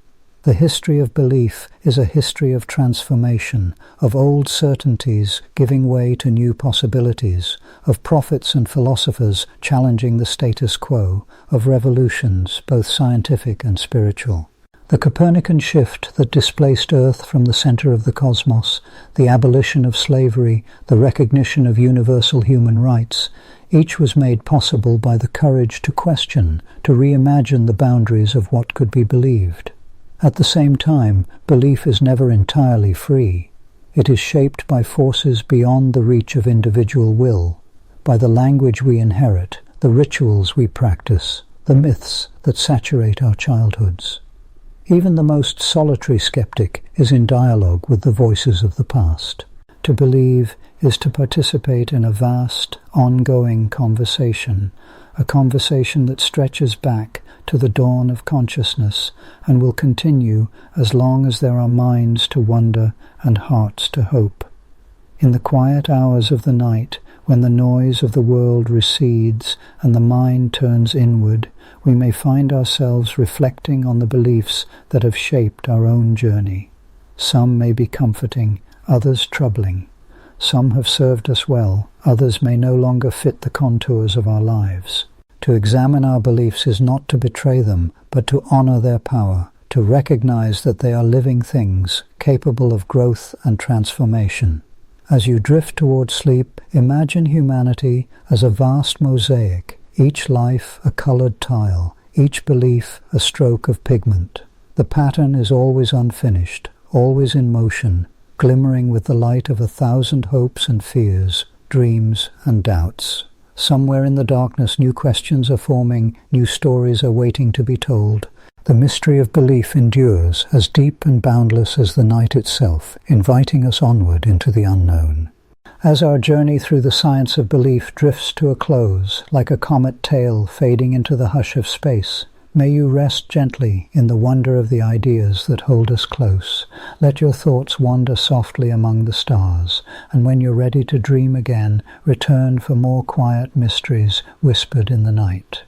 The history of belief is a history of transformation, of old certainties giving way to new possibilities, of prophets and philosophers challenging the status quo, of revolutions, both scientific and spiritual. The Copernican shift that displaced Earth from the center of the cosmos, the abolition of slavery, the recognition of universal human rights, each was made possible by the courage to question, to reimagine the boundaries of what could be believed. At the same time, belief is never entirely free. It is shaped by forces beyond the reach of individual will, by the language we inherit, the rituals we practice, the myths that saturate our childhoods. Even the most solitary skeptic is in dialogue with the voices of the past. To believe is to participate in a vast, ongoing conversation, a conversation that stretches back to the dawn of consciousness and will continue as long as there are minds to wonder and hearts to hope. In the quiet hours of the night, when the noise of the world recedes and the mind turns inward, we may find ourselves reflecting on the beliefs that have shaped our own journey. Some may be comforting, others troubling. Some have served us well, others may no longer fit the contours of our lives. To examine our beliefs is not to betray them, but to honor their power, to recognize that they are living things, capable of growth and transformation. As you drift toward sleep, imagine humanity as a vast mosaic, each life a colored tile, each belief a stroke of pigment. The pattern is always unfinished, always in motion, glimmering with the light of 1,000 hopes and fears, dreams and doubts. Somewhere in the darkness new questions are forming, new stories are waiting to be told. The mystery of belief endures, as deep and boundless as the night itself, inviting us onward into the unknown. As our journey through the science of belief drifts to a close, like a comet tail fading into the hush of space, may you rest gently in the wonder of the ideas that hold us close. Let your thoughts wander softly among the stars, and when you're ready to dream again, return for more quiet mysteries whispered in the night.